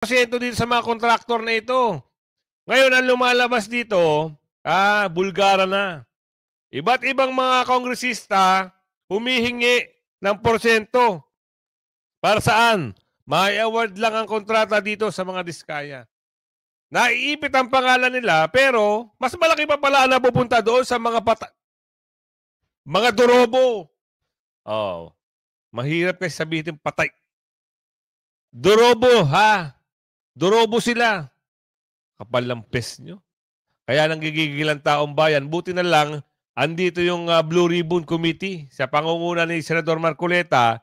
Ito dito sa mga kontraktor na ito. Ngayon, ang lumalabas dito, Bulgara na. Iba't ibang mga kongresista humihingi ng porsyento. Para saan? May award lang ang kontrata dito sa mga diskaya. Naiipit ang pangalan nila, pero mas malaki pa pala ang napupunta doon sa mga mga durobo. Oh, mahirap kasi sabihin patay. Durobo, ha? Durobo sila. Kapal ng pes nyo. Kaya nanggigigil ang taong bayan. Buti na lang, andito yung Blue Ribbon Committee sa pangunguna ni Senador Marcoleta.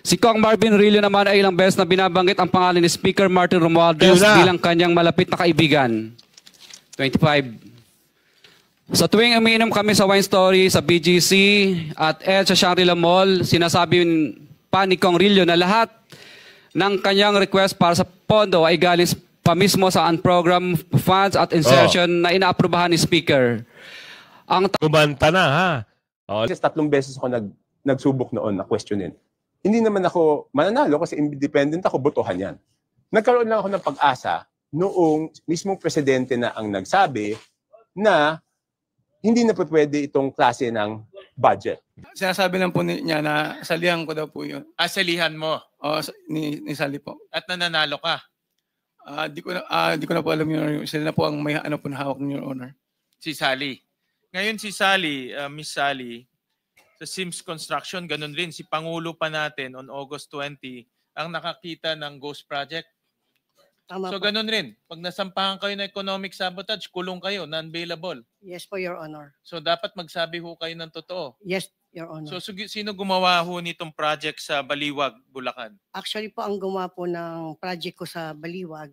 Si Kong Marvin Rillo naman ay ilang beses na binabanggit ang pangalan ni Speaker Martin Romualdez bilang kanyang malapit na kaibigan. 25. Sa tuwing umiinom kami sa Wine Story, sa BGC at sa Shangri-La Mall, sinasabi pa ni Kong Rillo na lahat ng kanyang request para sa pondo ay galing pa mismo sa unprogrammed funds at insertion na inaaprubahan ni Speaker. Kumanta na, ha? Kasi 3 beses ako nagsubok noon na questionin. Hindi naman ako mananalo kasi independent ako, botohan yan. Nagkaroon lang ako ng pag-asa noong mismong presidente na ang nagsabi na hindi na pwede itong klase ng budget. Sinasabi lang po niya na salihan ko daw po yun. Salihan mo? Oo, ni Sally po. At nananalo ka? Di ko na po alam, Your Honor. Sila na po ang may ano po na hawak ng Your Honor. Si Sally. Ngayon si Sally, Miss Sally, sa Sims Construction, ganun rin. Si Pangulo pa natin on August 20 ang nakakita ng Ghost Project. Tama so po. ganun rin. Pag nasampahan kayo ng economic sabotage, kulong kayo, non-bailable. Yes po, Your Honor. So dapat magsabi ho kayo ng totoo. Yes, Your Honor. So sino gumawa ho nitong project sa Baliwag, Bulacan? Actually po, ang gumawa po ng project ko sa Baliwag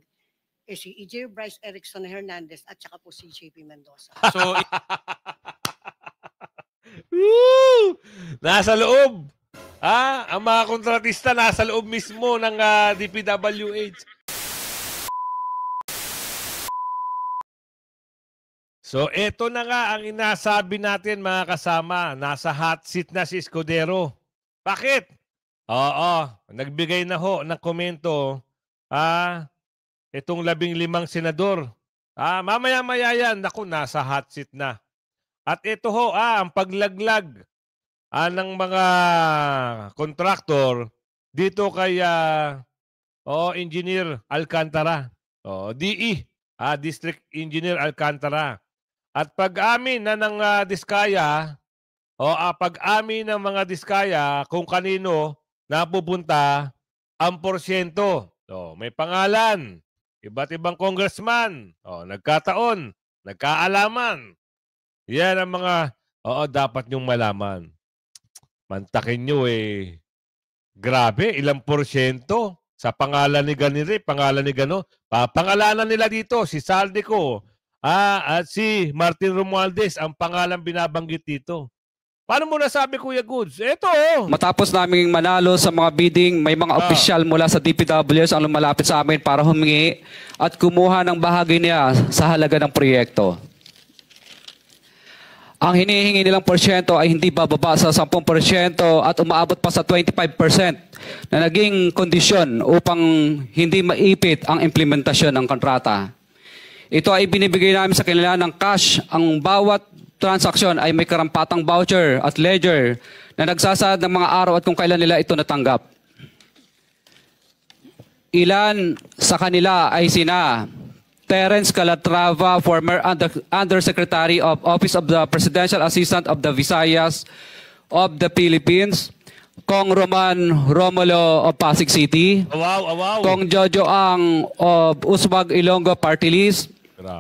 si E.J. Bryce Erickson Hernandez at saka po si J.P. Mendoza. So nasa loob. Ang mga kontratista nasa loob mismo ng DPWH. So, eto na nga ang inasabi natin mga kasama. Nasa hot seat na si Escudero. Bakit? Oo, nagbigay na ho ng komento. Itong 15 senador. Mamaya-maya yan. Naku, nasa hot seat na. At ito ho, ang paglaglag ng mga kontraktor dito kay Engineer Alcantara. DE, District Engineer Alcantara. At pag-amin na ng diskaya, pag-amin ng mga diskaya kung kanino napupunta ang porsyento. May pangalan, iba't ibang congressman, nagkataon, nagkaalaman. Yan ang mga, dapat nyong malaman. Mantakin nyo grabe, ilang porsyento sa pangalan ni ganire, pangalan ni gano. Papangalanan nila dito, si Saldico, at si Martin Romualdez, ang pangalan binabanggit dito. Paano mo nasabi, Kuya Goods? Ito, Matapos naming manalo sa mga bidding, may mga opisyal mula sa DPWs ang lumalapit sa amin para humingi at kumuha ng bahagi niya sa halaga ng proyekto. Ang hinihingi nilang porsyento ay hindi bababa sa 10% at umaabot pa sa 25% na naging kondisyon upang hindi maipit ang implementasyon ng kontrata. Ito ay binibigay namin sa kanila ng cash. Ang bawat transaksyon ay may karampatang voucher at ledger na nagsasaad ng mga araw at kung kailan nila ito natanggap. Ilan sa kanila ay sina Terence Calatrava, former Undersecretary of Office of the Presidential Assistant of the Visayas of the Philippines, Kong Roman Romulo of Pasig City, Kong Jojo Ang of Uswag Ilonggo Party List,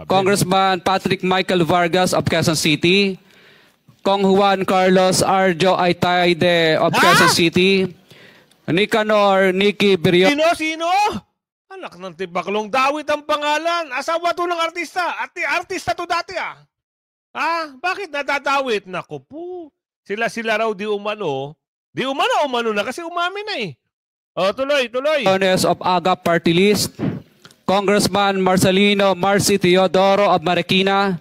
Congressman Patrick Michael Vargas of Quezon City, Kong Juan Carlos Arjo Aitayde of Quezon City, Nicanor Nicky Birion. Sino? Anak ng tibaklong, Dawit ang pangalan. Asawa to ng artista. At artista to dati bakit nadadawit? Naku po. Sila raw di umano. Di umano na kasi umamin na tuloy. Of AGAP Party List, Congressman Marcelino Marcy Teodoro of Marikina,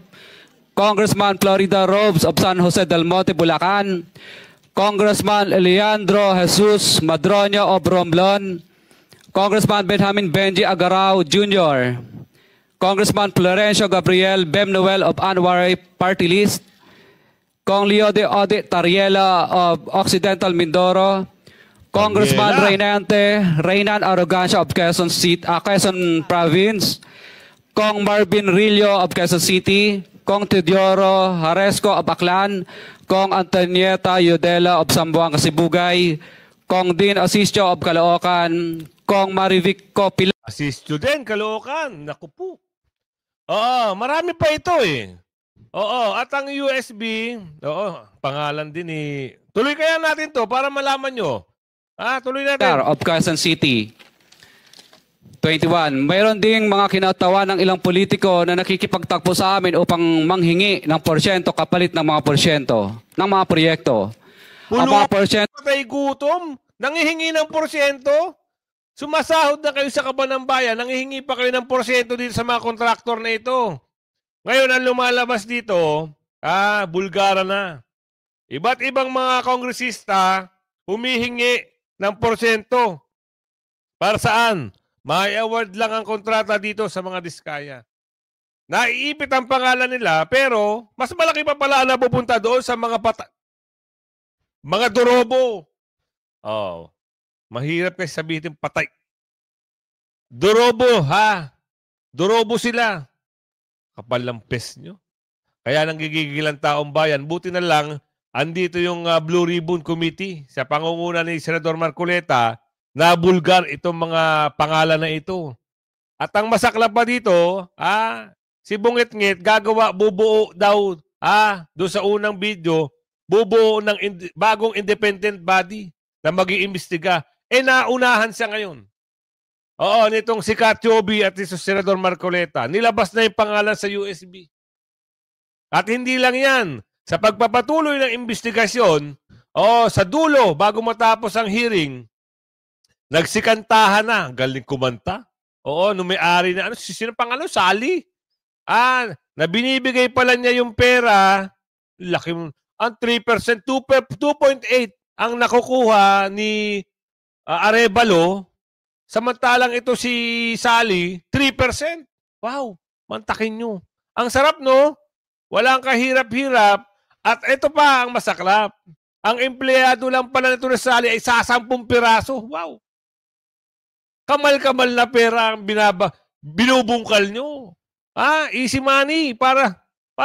Congressman Florida Robes of San Jose del Monte, Bulacan, Congressman Leandro Jesus Madroño of Romblon, Congressman Benjamin Benji Agarao Jr., Congressman Florencio Gabriel Bem Noel of Anwar Party List, Kong Leo de Ode Tariela of Occidental Mindoro, Congressman Reynan Arrogancia of Quezon City, Quezon Province, Kong Marvin Rillo of Quezon City, Kong Teodoro Haresco of Aklan, Kong Antonieta Yudela of Sambuanga Sibugay, Kong Dean Asistio of Caloocan, Kong Marivic Copila. Asistio din, Caloocan. Naku po. Oo, marami pa ito eh. Oo, at ang USB, pangalan din eh. Tuloy kaya natin to para malaman nyo. Tuloy natin. Of Quezon City. 21. Mayroon ding mga kinatawa ng ilang politiko na nakikipagtakbo sa amin upang manghingi ng porsyento kapalit ng mga porsyento ng mga proyekto. Ang mga porsyento Patay gutom, nangihingi ng porsyento. Sumasahod na kayo sa kaban ng bayan, nangihingi pa kayo ng porsyento dito sa mga kontraktor na ito. Ngayon, ang lumalabas dito, bulgara na. Iba't ibang mga kongresista humihingi ng porsyento. Para saan? May award lang ang kontrata dito sa mga diskaya. Naiipit ang pangalan nila, pero mas malaki pa pala na pupunta doon sa mga mga durobo. Mahirap kasi sabihin patay. Durobo, ha? Durobo sila. Kapal ng pes nyo. Kaya nanggigigil ang taong bayan. Buti na lang, andito yung Blue Ribbon Committee sa pangunguna ni Senador Marcoleta na bulgar itong mga pangalan na ito. At ang masakla pa dito, si Bungit-ngit gagawa, bubuo daw, doon sa unang video, bubuo ng bagong independent body na mag-iimbestiga. Naunahan siya ngayon. Oo, nitong si Katyobi at si Senador Marcoleta, nilabas na yung pangalan sa USB. At hindi lang yan. Sa pagpapatuloy ng investigasyon, sa dulo, bago matapos ang hearing, nagsikantahan na. Galing kumanta. Oo, nung may-ari na, sino pangalan? Sally. Na binibigay pala niya yung pera, laki mo, ang 3%, 2.8 ang nakukuha ni Arevalo, samantalang ito si Sally, 3%. Wow, mantakin nyo. Ang sarap, no? Walang kahirap-hirap. At ito pa ang masaklap. Ang empleyado lang pala nito na Sally ay 10 piraso. Wow. Kamal-kamal na pera ang binubungkal nyo. Easy money. Para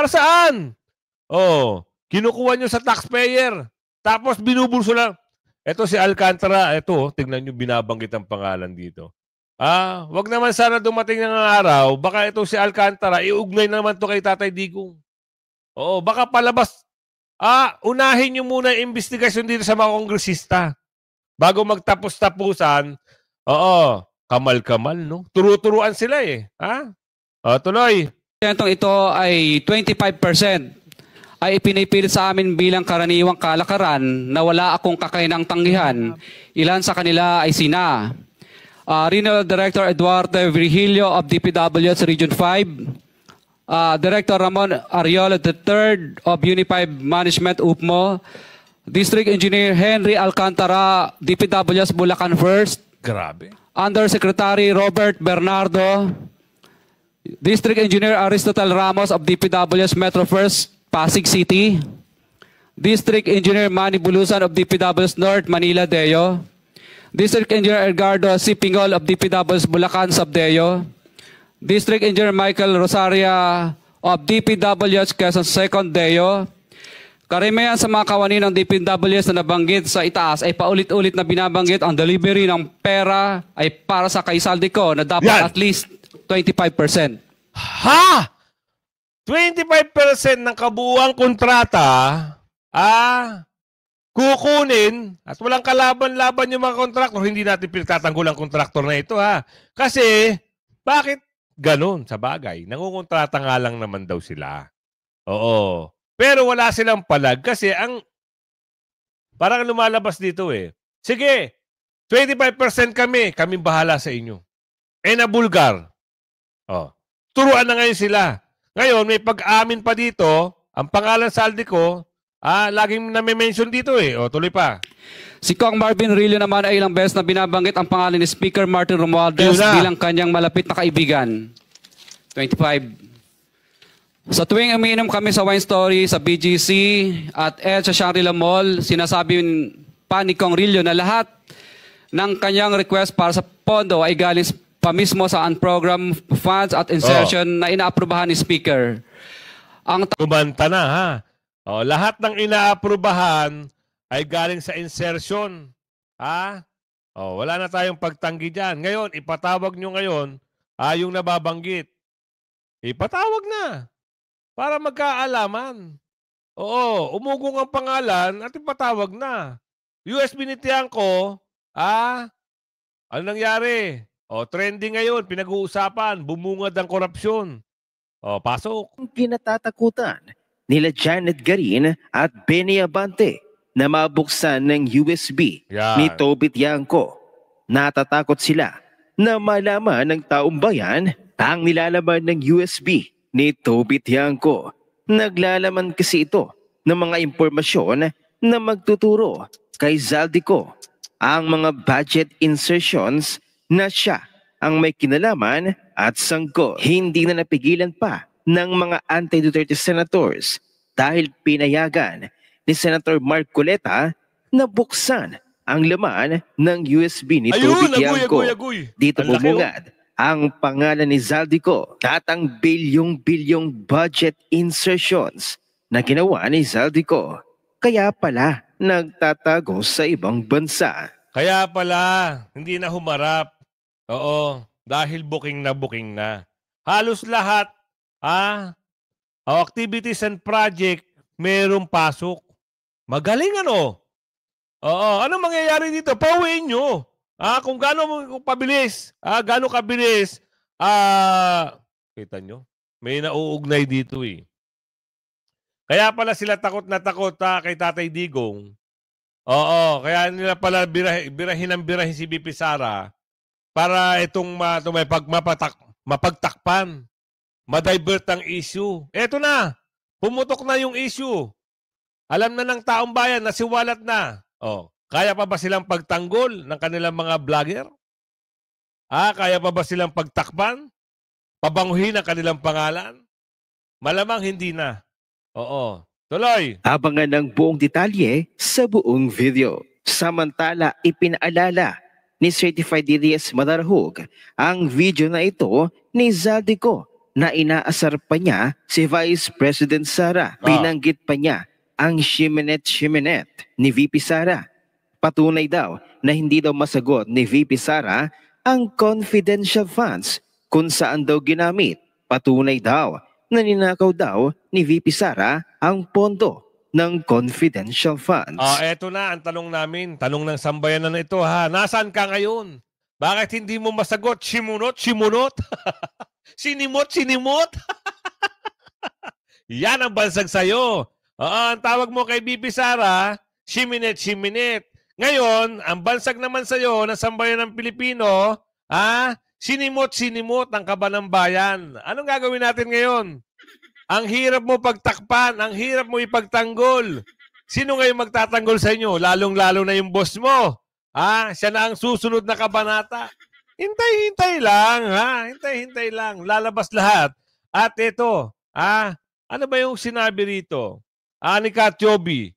saan? Kinukuha nyo sa taxpayer. Tapos binubulso lang. Ito si Alcantara. Ito, tignan nyo, binabanggit ang pangalan dito. Wag naman sana dumating ng araw. Baka ito si Alcantara, iugnay naman to kay Tatay Digong. Baka palabas. Unahin nyo muna yung investigasyon dito sa mga kongresista. Bago magtapos-tapusan, kamal-kamal, no? Turu-turuan sila eh. Tuloy. ito ay 25%. Ay ipinipilit sa amin bilang karaniwang kalakaran na wala akong kakainang tanggihan. Ilan sa kanila ay sina Regional Director Eduardo Virgilio of DPWS Region 5, Director Ramon Ariola III of Unified Management UPMO, District Engineer Henry Alcantara, DPWS Bulacan First, Grabe. Undersecretary Robert Bernardo, District Engineer Aristotle Ramos of DPWS Metro First, Pasig City, District Engineer Manny Bulusan of DPWS North, Manila, Deo, District Engineer Edgardo C. Pingol of DPWS Bulacan, Sabdeo, District Engineer Michael Rosaria of DPWS Quezon Second, Deo. Karamihan sa mga kawani ng DPWS na nabanggit sa itaas ay paulit-ulit na binabanggit ang delivery ng pera ay para sa kaisaldi ko na dapat at least 25%. 25% ng kabuuang kontrata, kukunin at walang kalaban-laban yung mga kontraktor. Hindi natin pinagtatanggol ang kontraktor na ito, Kasi, bakit ganun sa bagay? Nangungontrata nga lang naman daw sila. Oo. Pero wala silang palag kasi parang lumalabas dito eh. Sige, 25% kami bahala sa inyo. Na bulgar. Turuan na ngayon sila. Ngayon, may pag-amin pa dito, ang pangalan saldi ko, laging nami-mention dito eh. Tuloy pa. Si Kong Marvin Rillo naman ay ilang beses na binabanggit ang pangalan ni Speaker Martin Romualdez Ayun na. bilang kanyang malapit na kaibigan. 25. Sa tuwing umiinom kami sa Wine Story, sa BGC at sa Shangri-La Mall, sinasabi pa ni Kong Rillo na lahat ng kanyang request para sa pondo ay galing pa mismo sa unprogram funds at insertion na inaaprubahan ni Speaker. Ang Kumanta na, ha? Lahat ng inaaprubahan ay galing sa insertion. Ha? Wala na tayong pagtanggi dyan. Ngayon, ipatawag nyo ngayon yung nababanggit. Ipatawag na. Para magkaalaman. Oo, umugong ang pangalan at ipatawag na. USB nitiyan ko, ano nangyari? Trending ngayon, pinag-uusapan, bumungad ang korupsyon. Pasok. Kinatatakutan nila Janet Garin at Benny Abante na mabuksan ng USB Yan. ni Toby Tiangco. Natatakot sila na malaman ng taong bayan ang nilalaman ng USB ni Toby Tiangco. Naglalaman kasi ito ng mga impormasyon na magtuturo kay Zaldico ang mga budget insertions na siya ang may kinalaman at sangkot. Hindi na napigilan pa ng mga anti-Duterte senators dahil pinayagan ni Senator Mark Coleta na buksan ang laman ng USB ni Toby Tiangco. agoy. Dito Ang laki, bumungad ang pangalan ni Zaldico at ang bilyong-bilyong budget insertions na ginawa ni Zaldico. Kaya pala nagtatago sa ibang bansa. Kaya pala, hindi na humarap. Oo, dahil booking na. Halos lahat, activities and project, merong pasok. Magaling ano? Oo, anong mangyayari dito? Pauwiin nyo. Kung gaano pabilis, gaano kabilis, kita nyo, may nauugnay dito eh. Kaya pala sila takot na takot kay Tatay Digong. Oo, kaya nila pala birahin si BP Sara para itong mapagtakpan, ma-divert ang issue. Eto na, pumutok na yung issue. Alam na ng taong bayan, nasiwalat na. Kaya pa ba silang pagtanggol ng kanilang mga vlogger? Kaya pa ba silang pagtakpan? Pabanguhin ang kanilang pangalan? Malamang hindi na. Oo. Tuloy. Abangan ng buong detalye sa buong video. Samantala, ipinaalala ni Certified DDS Madarahug ang video na ito ni Zaldico na inaasar pa niya si Vice President Sara. Binanggit pa niya ang Shimenet ni VP Sara. Patunay daw na hindi daw masagot ni VP Sara ang confidential funds kung saan daw ginamit. Patunay daw na ninakaw daw ni VP Sara ang pondo ng confidential funds. Eto na ang tanong namin. Tanong ng sambayanan na ito ha. Nasaan ka ngayon? Bakit hindi mo masagot? Simunot? Sinimot? Yan ang bansag sa'yo. Ang tawag mo kay BP Sara, Shimenet. Ngayon, ang bansag naman sa'yo na sambayan ng Pilipino, sinimot ang kaba ng bayan. Anong gagawin natin ngayon? Ang hirap mo pagtakpan, ang hirap mo ipagtanggol. Sino ngayon magtatanggol sa inyo? Lalong-lalo na yung boss mo. Siya na ang susunod na kabanata. Hintay lang, Hintay lang. Lalabas lahat. At ito, ano ba yung sinabi rito? Ni Katyobi,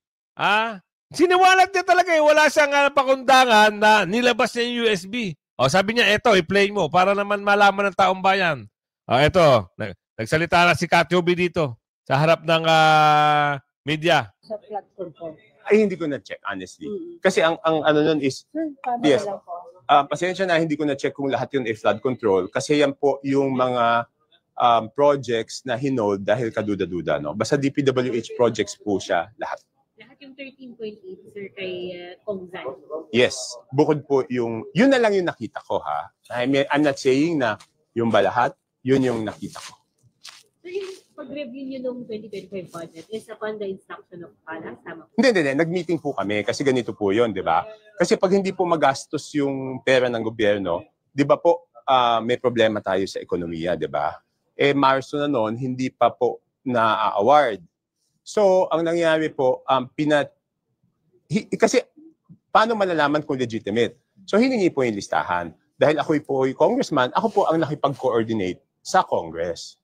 siniwalat niya talaga wala siyang pakundangan na nilabas niya yung USB. Sabi niya, eto, i-play mo para naman malaman ng taong bayan. Eto, nagsalita na si Katyobi dito sa harap ng media. Sa platform po. Ay, hindi ko na-check, honestly. Kasi ang ano nun is, yes, pasensya na, hindi ko na-check kung lahat yun ay flood control. Kasi yan po yung mga projects na hinold dahil kaduda-duda. No? Basta DPWH projects po siya lahat. Lahat yung 13.8, sir, kay Kongzan. Yes. Bukod po yun na lang yung nakita ko, ha? I'm not saying na yung ba lahat, yun yung nakita ko. So yung pag-review nyo nung 2025 budget is upon the instruction of PALA? Tama po? Hindi. Nag-meeting po kami kasi ganito po yun, di ba? Kasi pag hindi po magastos yung pera ng gobyerno, di ba po may problema tayo sa ekonomiya, di ba? Marso na noon, hindi pa po na-award. So, ang nangyari po, kasi Paano malalaman kung legitimate? So hiningi po yung listahan. Dahil ako po yung congressman, ako po ang nakipag-coordinate sa Congress.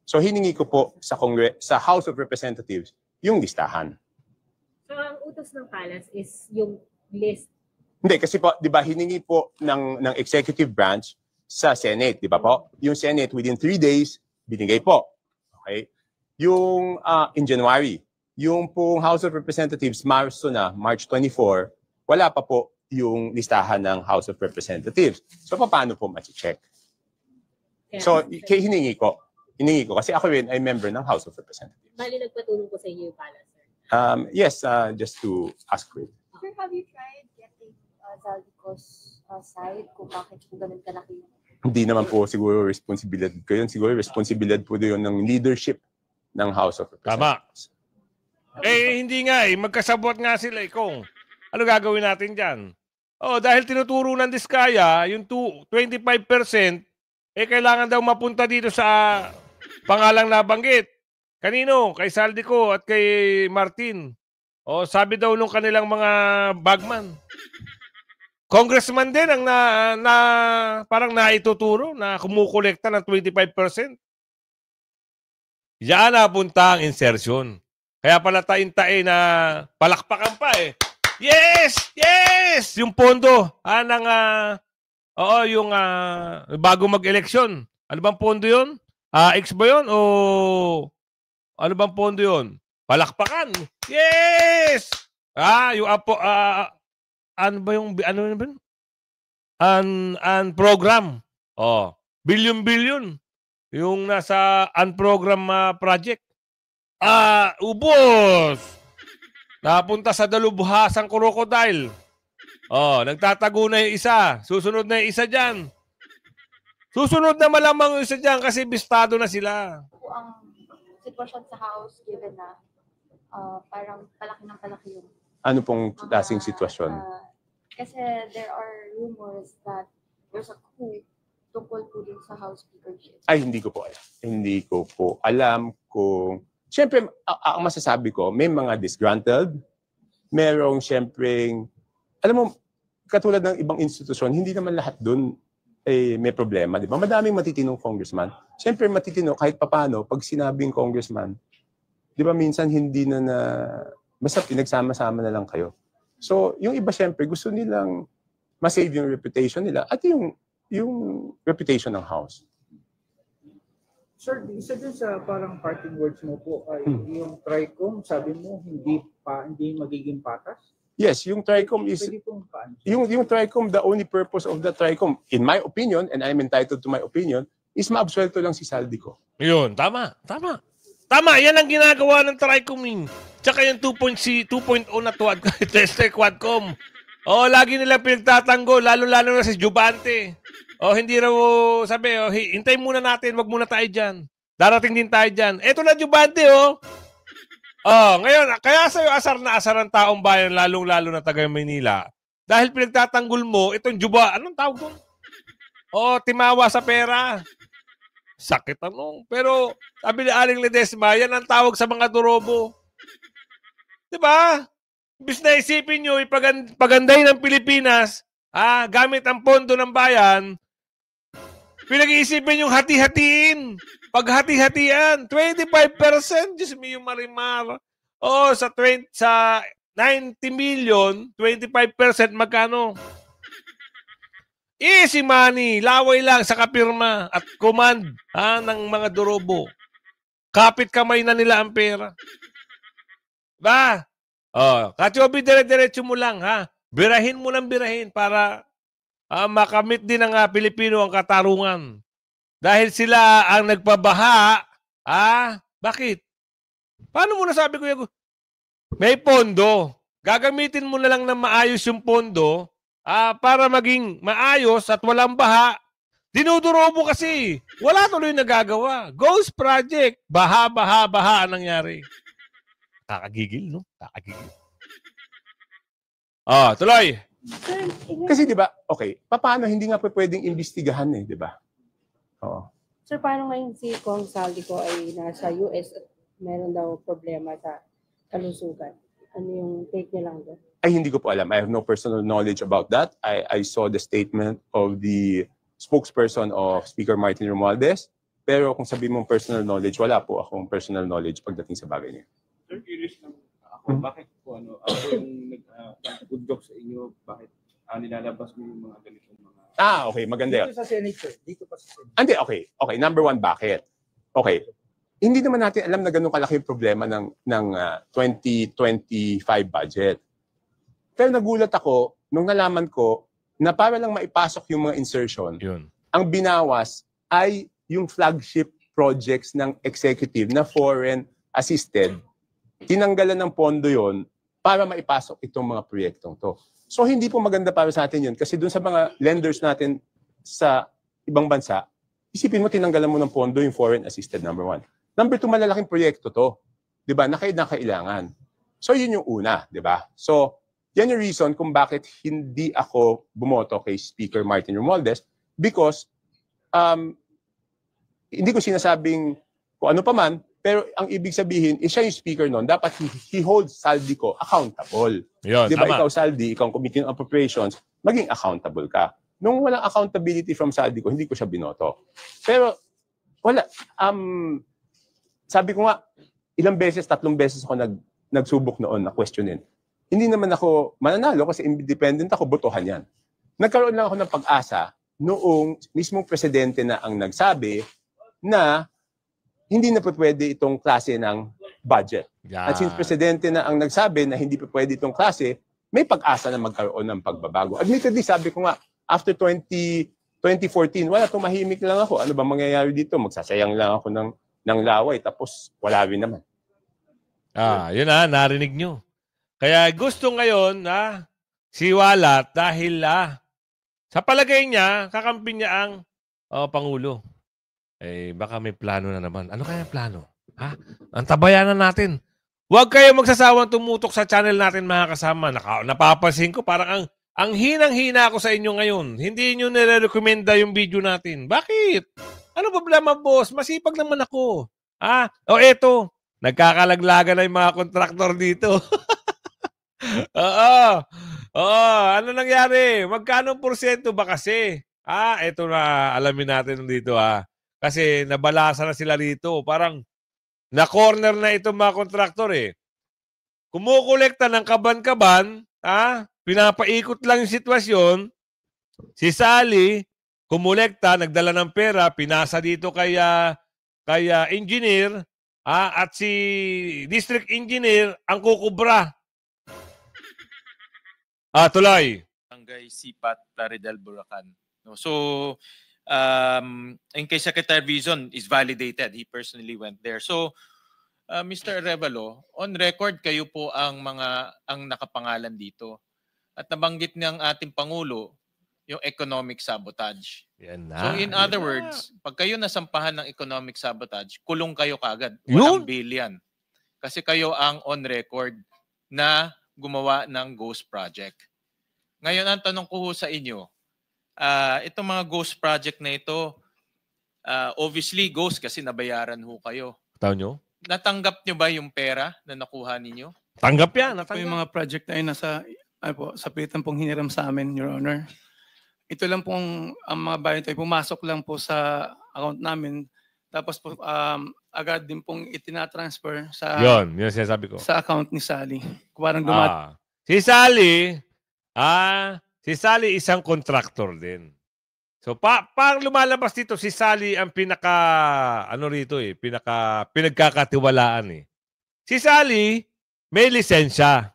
So hiningi ko po sa House of Representatives yung listahan. So ang utos ng palace is yung list. Hindi, kasi po, di ba, hiningi po ng executive branch sa Senate, di ba po? Yung Senate, within 3 days, binigay po. Okay? Yung in January, yung pong House of Representatives, March 24, wala pa po yung listahan ng House of Representatives. So, paano po ma-check? So, hiningi ko. Kasi ako rin ay member ng House of Representatives. Bali nagpatulong po sa inyo yung palace, sir? Yes, just to ask for it. Sir, have you tried getting Zaldico's side kung bakit po ganun kalaki? Hindi naman po siguro responsibilidad ko yun. Siguro responsibilidad po yun ng leadership ng House of Representatives. Tama. Hindi nga eh. Magkasabot nga sila eh. Kung ano gagawin natin dyan? Dahil tinuturo ng Diskaya, yung 25%, kailangan daw mapunta dito sa pangalang nabanggit. Kanino? Kay Saldico at kay Martin. Sabi daw nung kanilang mga bagman. Congressman din ang parang naituturo na kumukolekta ng 25%. Diyan napunta ang insertion. Kaya pala taintae na palakpakan pa eh. Yes! Yes! Yung pondo ng yung bago mag-eleksyon. Ano bang pondo yun? X ba yun? O ano bang pondo yun? Palakpakan. Yes! Yung ano ba yung program. Billion. Yung nasa unprogram project. Ubos. Napunta sa dalubhasang crocodile. Nagtatago na yung isa. Susunod na yung isa dyan. Susunod na malamang yung isa dyan kasi bistado na sila. Po ang sitwasyon sa house given na parang palaki ng palaki yung Ano pong klaseng sitwasyon? kasi there are rumors that there's a coup tungkol po din sa House Speakership. Ay, hindi ko po alam. Hindi ko po alam kung... Siyempre, ang masasabi ko, may mga disgruntled, merong siyempre... Alam mo, katulad ng ibang institusyon, hindi naman lahat dun may problema, di ba? Madaming matitinong congressman. Siyempre, matitino kahit papano, pag sinabing congressman, di ba minsan hindi na basta pinagsama-sama na lang kayo. So, yung iba siyempre, gusto nilang ma-save yung reputation nila at yung reputation ng House. Sir, isa dun sa parang parting words mo po ay yung TRICOM, sabi mo, hindi magiging patas? Yes, yung TRICOM is... Pwede pong paano? Yung TRICOM, the only purpose of the TRICOM, in my opinion, and I'm entitled to my opinion, is maabsuelto lang si Saldico. Yun, tama. Yan ang ginagawa ng TRICOM. Tsaka yung 2.0 na Quadcom. Lagi nila pinagtatanggol, lalo-lalo na si Jubante. Hindi raw sabi, hintay muna natin, wag muna tayo dyan. Darating din tayo dyan. Eto na Jubante, ngayon, kaya sa'yo asar na asar ang taong bayan, lalong-lalo na taga Maynila. Dahil pinagtatanggol mo, itong Juba, anong tawag doon? Timawa sa pera. Sakit Pero, sabi ni Aling Ledesma, yan ang tawag sa mga durobo. Diba? Ibig na isipin nyo, ipaganday ng Pilipinas, gamit ang pondo ng bayan, pinag-iisipin yung hati-hatiin. Paghati-hatian, 25%, Diyos mo yung marimar. Sa 90 million, 25% magkano? Easy money, laway lang sa kapirma at command ng mga durobo. Kapit kamay na nila ang pera. Ba? Katyobi, dire-diretso mo lang, Birahin mo ng birahin para makamit din ng Pilipino ang katarungan. Dahil sila ang nagpabaha, bakit? Paano mo nasabi ko may pondo. Gagamitin mo na lang na maayos yung pondo para maging maayos at walang baha. Dinudurobo kasi. Wala tuloy nagagawa. Ghost project. Baha ang nangyari. Kakagigil, no? Kakagigil. Tuloy. Kasi di ba, okay, paano hindi nga pwedeng imbestigahan di ba? Sir, paano ngayon si Kong Saldico ay nasa US at meron daw problema sa kalusugan? Ano yung take niya lang doon? Ay, hindi ko po alam. I have no personal knowledge about that. I saw the statement of the spokesperson of Speaker Martin Romualdez. Pero kung sabihin mong personal knowledge, wala po akong personal knowledge pagdating sa bagay niya. Sir, curious lang ako, bakit po ako yung good joke sa inyo, bakit nilalabas mo yung mga ganitong mga... Okay, maganda yun. Dito sa Senate, sir. Dito pa sa Senate. Hindi, okay. Okay, number one, bakit? Okay. Hindi naman natin alam na ganun kalaki yung problema ng 2025 budget. Pero nagulat ako nung nalaman ko na para lang maipasok yung mga insertion, ang binawas ay yung flagship projects ng executive na foreign assisted. Tinanggalan ng pondo yon para maipasok itong mga proyektong to. So hindi po maganda para sa atin yun kasi dun sa mga lenders natin sa ibang bansa, isipin mo tinanggalan mo ng pondo yung foreign assisted, number one. Number two, malalaking proyekto to. Di ba? Na kailangan. So yun yung una, di ba? So yan yung reason kung bakit hindi ako bumoto kay Speaker Martin Romualdez because hindi ko sinasabing kung ano pa man, pero ang ibig sabihin, siya yung speaker noon, dapat he holds Saldico accountable. Yun, di ba tama. ikaw, Saldi, ikaw ang Committee on Appropriations, maging accountable ka. Nung walang accountability from Saldico, hindi ko siya binoto. Pero, wala. Sabi ko nga, ilang beses, 3 beses ako nagsubok noon na questionin. Hindi naman ako mananalo kasi independent ako, botohan yan. Nagkaroon lang ako ng pag-asa noong mismong presidente na ang nagsabi na hindi na pwede itong klase ng budget. At since presidente na ang nagsabi na hindi pwede itong klase, may pag-asa na magkaroon ng pagbabago. Admittedly, sabi ko nga, after 2014, wala, tumahimik lang ako. Ano ba mangyayari dito? Magsasayang lang ako ng laway, tapos wala rin naman. Yun narinig nyo. Kaya gusto ngayon na si Walat dahil sa palagay niya, kakampi niya ang Pangulo. Baka may plano na naman. Ano kaya plano? Ang tabayanan natin. Huwag kayo magsasawang tumutok sa channel natin, mga kasama. Napapansin ko, parang ang hinang-hina ako sa inyo ngayon. Hindi nyo nire-recommenda yung video natin. Bakit? Ano problema, boss? Masipag naman ako. Eto. Nagkakalaglagan na yung mga kontraktor dito. Ano nangyari? Magkano porsyento ba kasi? Eto na, alamin natin dito Kasi nabalasa na sila rito. Parang na-corner na itong mga kontraktor Kumukolekta ng kaban-kaban, pinapaikot lang yung sitwasyon. Si Sally, kumulekta, nagdala ng pera, pinasa dito kay engineer, at si district engineer ang kukubra. Tuloy. Barangay Sipat, Plaridel, Bulacan. No, so, in case Secretary Vizon is validated, he personally went there. So, Mr. Arevalo, on record kayo po ang nakapangalan dito. At nabanggit ng ating Pangulo yung economic sabotage. Yan na. So in other words, pag kayo nasampahan ng economic sabotage, kulong kayo kagad. Walang bail yan. Kasi kayo ang on record na gumawa ng ghost project. Ngayon, ang tanong ko sa inyo, itong mga ghost project na ito, obviously ghost kasi nabayaran kayo. Taon nyo? Natanggap nyo ba yung pera na nakuha ninyo? Tanggap yan. Ito yung mga project na yun sa pilitan pong hiniram sa amin, Your Honor. Ito lang pong ang mga bayan tayo, pumasok lang po sa account namin. Tapos po, agad din pong itinatransfer sa yun sinasabi ko. Sa account ni Sally. Parang Si Sally isang contractor din. So parang lumalabas dito si Sally ang pinagkakatiwalaan Si Sally may lisensya.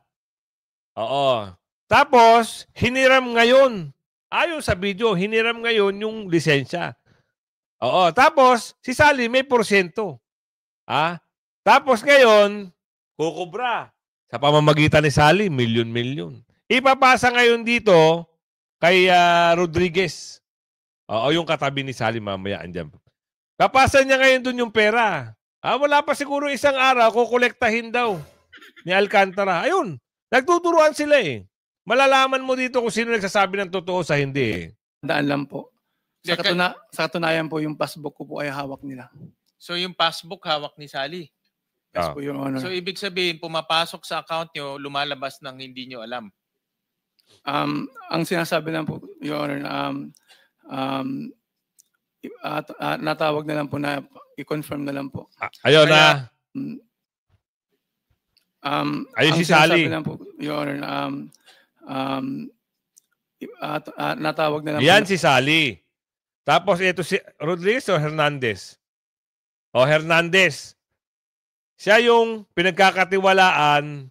Oo. Tapos hiniram ngayon. Ayon sa video, hiniram ngayon yung lisensya. Oo. Tapos si Sally may porsyento. Tapos ngayon kukubra sa pamamagitan ni Sally, milyon-milyon. Ipapasa ngayon dito kay Rodriguez. Yung katabi ni Sally mamaya andyan. Kapasa niya ngayon dun yung pera. Wala pa siguro isang araw, kukolektahin daw ni Alcantara. Ayun, nagtuturuan sila Malalaman mo dito kung sino nagsasabi ng totoo sa hindi Daan lang po. Sa katunayan po, yung passbook ko po ay hawak nila. So yung passbook hawak ni Sally? Yes po, Your Honor. So ibig sabihin, pumapasok sa account nyo, lumalabas ng hindi nyo alam. Ang sinasabi lang po, Your Honor, natawag na lang po na i-confirm na lang po. Ayun Kaya- Ayun Ang si Sally. sinasabi lang po, Your Honor, natawag na lang Yan po. si Sally. Tapos ito si Rodriguez o Hernandez? O Hernandez. Siya yung pinagkakatiwalaan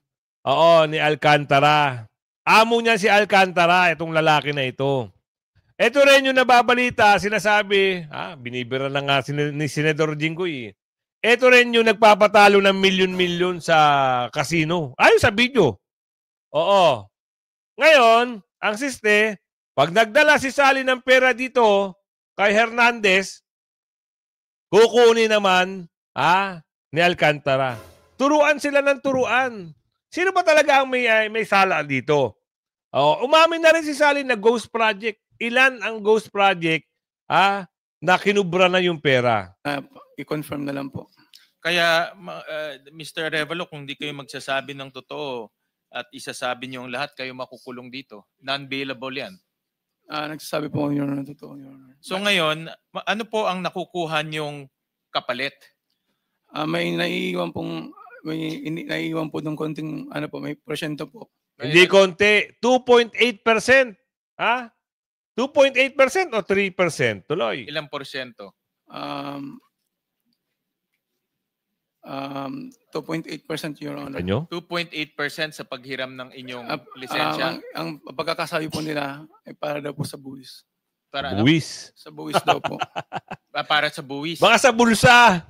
ni Alcantara. Amo niya si Alcantara, itong lalaki na ito. Ito rin yung nababalita, sinasabi, binibira na nga ni Senador Jinggoy. Ito rin yung nagpapatalo ng milyon-milyon sa casino. Ayun sa video. Oo. Ngayon, ang siste, pag nagdala si Sally ng pera dito kay Hernandez, kukunin naman ni Alcantara. Turuan sila ng turuan. Sino ba talaga ang may sala dito? Umamin na rin si Sally na ghost project. Ilan ang ghost project na kinubra na yung pera? I-confirm na lang po. Kaya, Mr. Revalo, kung di kayo magsasabi ng totoo at isasabi niyo ang lahat, kayo makukulong dito. Non-bailable yan. Nagsasabi po Your Honor ng totoo, Your Honor. So ngayon, ano po ang nakukuha niyong kapalit? May naiiwan po ng konting may porsyento po. Hindi konti. 2.8%. 2.8% o 3%? Tuloy. Ilang porsyento? 2.8%, Your Honor. Ano? 2.8% sa paghiram ng inyong lisensya. Ang pagkakasabi po nila ay para daw po sa buwis. Para ano? Buwis. Sa buwis daw po. Para sa buwis. Baka sa bulsa.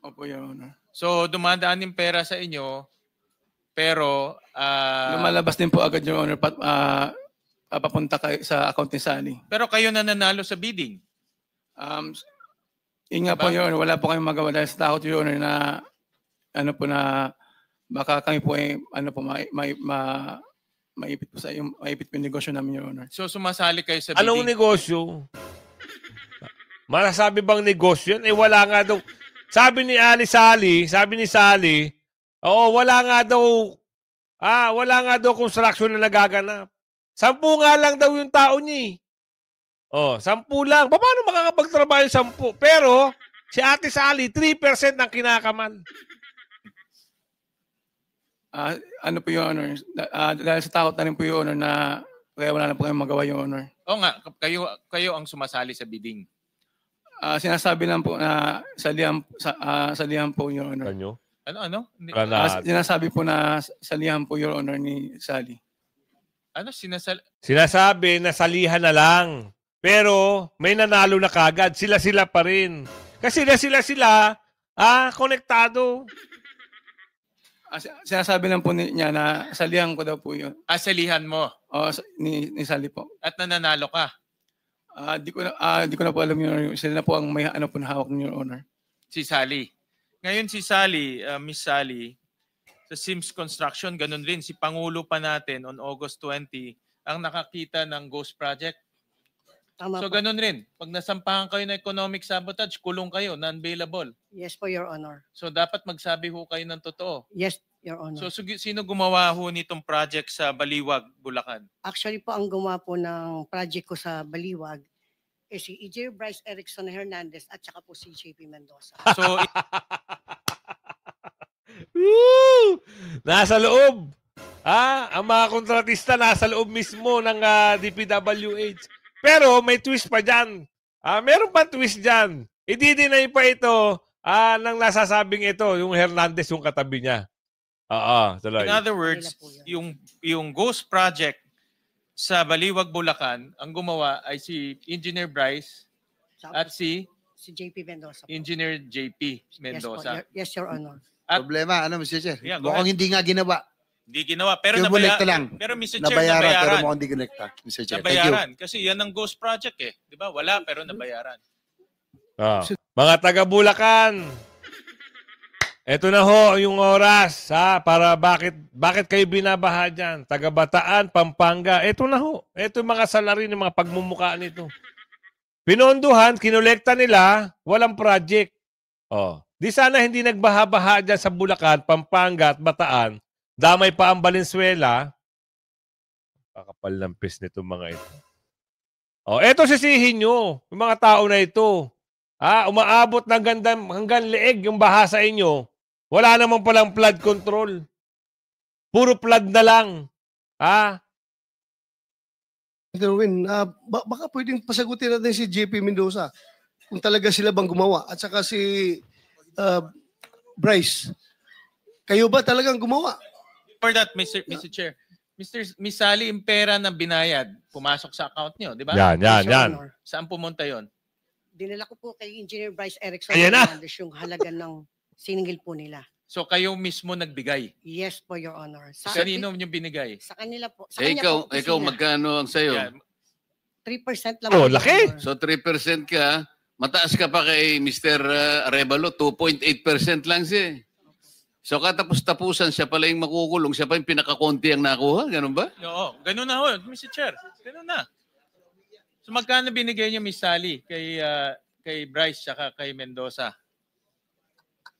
Opo, Your Honor. So, dumadaan yung pera sa inyo, pero lumalabas din po agad, Your Honor, papunta sa account ni Sally. Pero kayo na nanalo sa bidding. Yun nga po, Your Honor, wala po kayong magawa dahil sa takot, Your Honor, na baka kami po maipit po maipit po yung negosyo namin, Your Honor. So, sumasali kayo sa bidding. Anong negosyo? Masasabi bang negosyo yan? Wala nga daw. Sabi ni Sally, wala nga daw construction na nagaganap. 10 nga lang daw yung tao niya. 10 lang. Paano makakapagtrabaho yung 10? Pero, si Ate Sally, 3% ang kinakaman. Ano po, Your Honor? Dahil sa takot na rin po, Your Honor, na kaya wala na po kayong magawa, Your Honor. Oo nga, kayo ang sumasali sa bidding. Sinasabi lang po na salihan po, Your Honor. Ano? Sinasabi po na salihan po, Your Honor, ni Sally. Ano? Sinasabi na salihan na lang. Pero may nanalo na kagad. Sila pa rin. Kasi sila, konektado. Sinasabi lang po niya na salihan ko daw po yun. Salihan mo? Oo, ni Sally po. At nananalo ka? Di ko na po alam, Your Honor. Sila na po ang may po na hawak ng Your Honor. Si Sally. Ngayon si Sally, Miss Sally, sa Sims Construction, ganun rin. Si Pangulo pa natin on August 20 ang nakakita ng ghost project. Tama So po. ganun rin. Pag nasampahan kayo ng economic sabotage, kulong kayo, non-bailable. Yes po, Your Honor. So dapat magsabi ho kayo ng totoo. Yes, Your Honor. So sino gumawa ho nitong project sa Baliwag, Bulacan? Actually po, ang gumawa po ng project ko sa Baliwag si EJ Bryce Erickson Hernandez at saka po si JP Mendoza. So nasa loob. Ang mga kontratista nasa loob mismo ng DPWH. Pero may twist pa dyan. Meron pa twist dyan. I-deny pa ito nang nasasabing ito, yung Hernandez yung katabi niya. Tuloy. in other words, yung ghost project sa Baliwag, Bulacan, ang gumawa ay si Engineer Bryce at si JP Mendoza. Engineer JP Mendoza. Yes, Your Honor. Problema, Mr. Chair? Yeah, go Mukhang hindi nga ginawa. Hindi ginawa. Pero Cumulekta lang. Pero Mr. Chair, Nabayaran, pero nabayaran. mukhang hindi ginekta. Mr. Chair, thank you. Nabayaran. Kasi yan ang ghost project eh. Di ba? Wala, pero nabayaran. Mga taga Bulacan, eto na ho yung oras para bakit kayo binabaha dyan? Taga Bataan, Pampanga, eto na ho. Eto yung mga salary ng mga pagmumukha nito. Pinondohan, kinolekta nila, walang project. Di sana hindi nagbaha-baha dyan sa Bulacan, Pampanga at Bataan. Damay pa ang Valenzuela. Kakapal ng pis nito mga ito. O, eto sisihin nyo, yung mga tao na ito. Umaabot ng hanggang leeg yung baha sa inyo. Wala naman palang flood control. Puro flood na lang. Erwin, baka pwedeng pasagutin natin si JP Mendoza kung talaga sila bang gumawa. At saka si Bryce, kayo ba talagang gumawa? For that, Mr. Chair, Miss Sally, yung pera na binayad, pumasok sa account niyo, di ba? Yan. Saan pumunta yon? Dinala ko po kay Engineer Bryce Erickson Ayan na. Hernandez yung halaga ng siningil po nila. So kayo mismo nagbigay? Yes po, Your Honor. Kanino niyo binigay? Sa kanila po. Sa kanya po, ikaw magkano ang sayo? 3% lang. Oh, laki. So 3% ka, mataas ka pa kay Mr. Arevalo, 2.8% lang siya. So katapos-tapusan, siya pala yung makukulong, siya pa yung pinakakonti ang nakuha, ganun ba? Oo, ganun na ho, Mr. Chair. Ganun na. So magkano binigay niyo, Miss Sally, kay Bryce at kay Mendoza?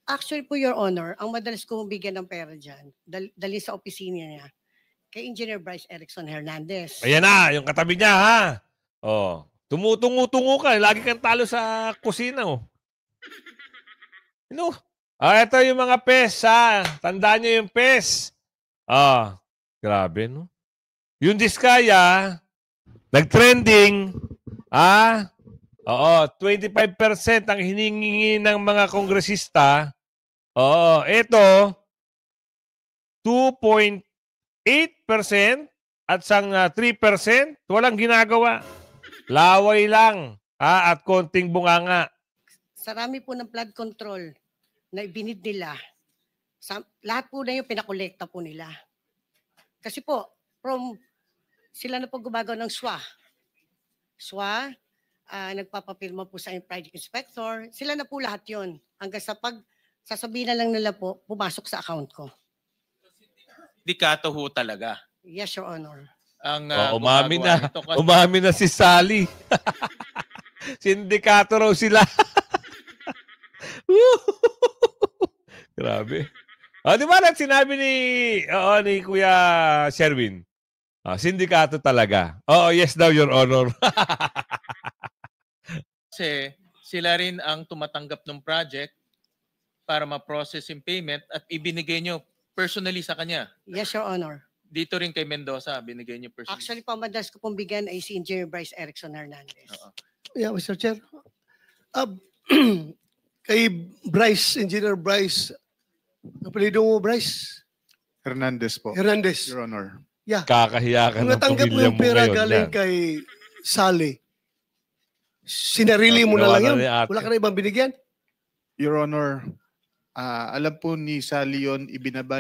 Actually po, Your Honor, ang madalas ko bigyan ng pera dyan, dali sa opisina niya, kay Engineer Bryce Erickson Hernandez. Ayan na, yung katabi niya, ha? Oh, tumutungo-tungo ka. Lagi kang talo sa kusina, oh. Ito yung mga PES, ha? Tandaan niyo yung PES. Grabe, no? Yung Diskaya, nag-trending, 25% ang hiningi ng mga kongresista. Ito, 2.8% at sang 3%, walang ginagawa. Laway lang, at konting bunganga. Sarami po ng flood control na ibinid nila. Lahat po na yung pinakolekta po nila. Kasi po, sila na po gumagawa ng SWA. Nagpapapirma po sa project inspector. Sila na po lahat yon. Hanggang sa sasabihin na lang nila po, pumasok sa account ko. Dikato ho talaga. Yes, Your Honor. Umami na si Sally. Sindikato raw sila. Grabe. Di ba sinabi ni Kuya Sherwin? Sindikato talaga. Yes daw, Your Honor. Kasi sila rin ang tumatanggap ng project para ma-process yung payment at ibinigay nyo personally sa kanya. Yes, Your Honor. Dito rin kay Mendoza, binigay nyo personally. Actually, madalas ko pong bigyan ay si Engineer Bryce Erickson Hernandez. Yeah, Mr. Chair. Kay Bryce, Engineer Bryce, kapalido mo, Bryce? Hernandez po. Hernandez. Your Honor. Yeah. Kakahiya ka ng natanggap mo pamilya yung mo pera ngayon. galing kay Sally. Sinarili mo na lang yun. Wala ka na ibang binigyan? Your Honor, alam po ni Sally yun,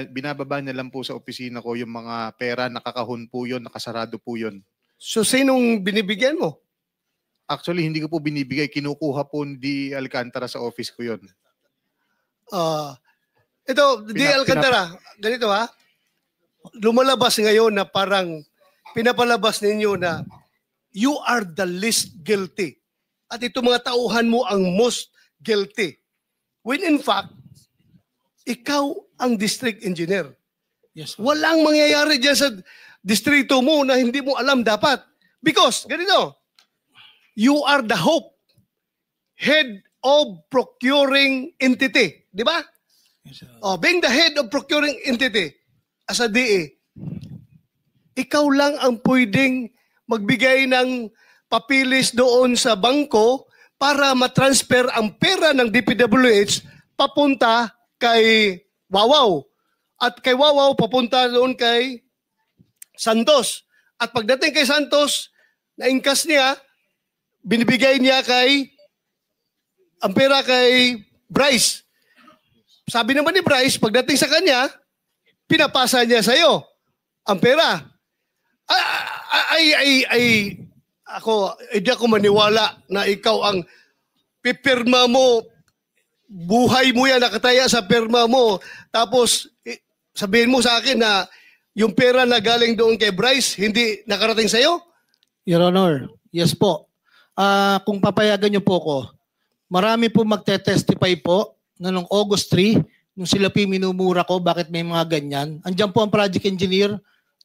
binababa niya lang po sa opisina ko yung mga pera, nakakahon po yun, nakasarado po yun. So, sinong binibigyan mo? Actually, hindi ko po binibigay. Kinukuha po di Alcantara sa office ko yun. Ito, di Alcantara, ganito ha. Lumalabas ngayon na parang pinapalabas ninyo na you are the least guilty. At ito mga tauhan mo ang most guilty. When in fact, ikaw ang district engineer. Yes, walang mangyayari dyan sa distrito mo na hindi mo alam dapat. Because, ganito, you are the head of procuring entity. Di ba? Yes, being the head of procuring entity as a DA, ikaw lang ang pwedeng magbigay ng papilis doon sa bangko para matransfer ang pera ng DPWH papunta kay Wawaw. At kay Wawaw papunta doon kay Santos. At pagdating kay Santos, na-ingkas niya, binibigay niya ang pera kay Bryce. Sabi naman ni Bryce, pagdating sa kanya, pinapasa niya sa'yo ang pera. Hindi ako maniwala na ikaw ang pipirma mo, buhay mo yan, nakataya sa pirma mo, tapos sabihin mo sa akin na yung pera na galing doon kay Bryce, hindi nakarating sa'yo? Your Honor, yes po. Kung papayagan niyo po ko, marami po magte-testify po na noong August 3, nung sila po minumura ko, bakit may mga ganyan. Andiyan po ang project engineer,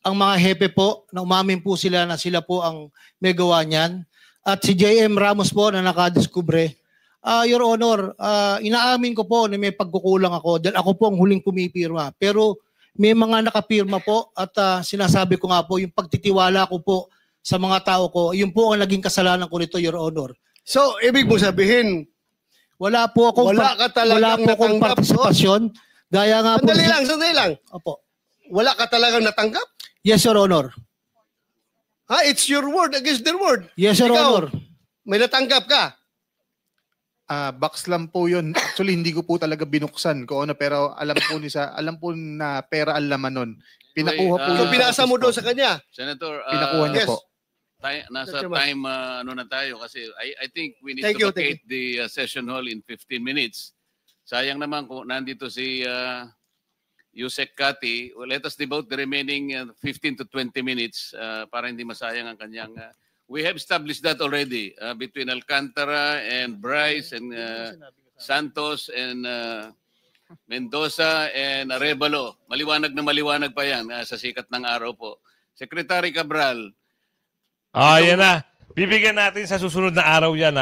ang mga hepe po, na umamin po sila na sila po ang may gawa niyan. At si JM Ramos po na nakadiskubre. Your Honor, inaamin ko po na may pagkukulang ako dahil ako po ang huling pumipirma. Pero may mga nakapirma po at sinasabi ko nga po, yung pagtitiwala ko po sa mga tao ko, yun po ang naging kasalanan ko nito, Your Honor. So, ibig mo sabihin, wala po akong wala ka talagang natanggap, partisipasyon. Gaya nga po. Sandali lang. Opo. Wala ka talagang natanggap? Yes, Your Honor. It's your word against their word. Yes, Your Honor. May natanggap ka? Box lang po yun. Actually, hindi ko po talaga binuksan ko ano, pero alam po na pera ang laman nun. Pinakuha po So, pinasa mo doon sa kanya? Senator, Pinakuha niya po. Nasa time ano na tayo kasi I think we need Thank to you, thank vacate the session hall in 15 minutes. Sayang naman kung nandito si Yusek Kati. Well, let us devote the remaining 15 to 20 minutes para hindi masayang ang kanyang we have established that already between Alcantara and Bryce and Santos and Mendoza and Arevalo. Maliwanag na maliwanag pa yan sa sikat ng araw po. Secretary Cabral. Yan na. Bibigyan natin sa susunod na araw yan.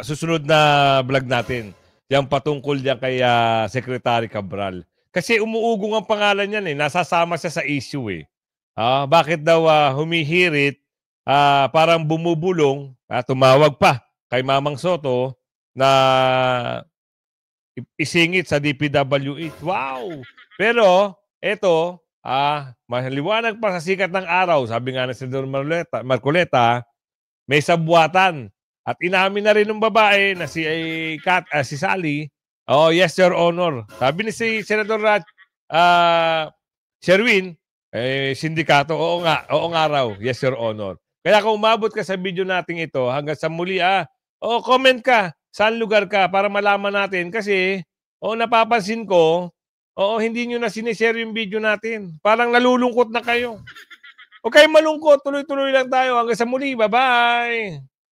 Susunod na vlog natin. Yan patungkol yan kay Secretary Cabral. Kasi umuugong ang pangalan yan eh. Nasasama siya sa issue eh. Bakit daw humihirit, parang bumubulong, tumawag pa kay Mamang Soto na isingit sa DPWH. Wow! Pero, eto, maliwanag pa sa sikat ng araw, sabi nga ng Senador Marcoleta, may sabwatan. At inamin na rin ng babae na si Sally, yes, Your Honor. Sabi ni si Senador Sherwin, sindikato, oo nga raw, yes, Your Honor. Kaya kung umabot ka sa video natin ito, hanggang sa muli, comment ka, saan lugar ka, para malaman natin. Kasi, napapansin ko, hindi nyo na sinishare yung video natin. Parang nalulungkot na kayo. Okay, malungkot. Tuloy-tuloy lang tayo. Hanggang sa muli. Bye-bye!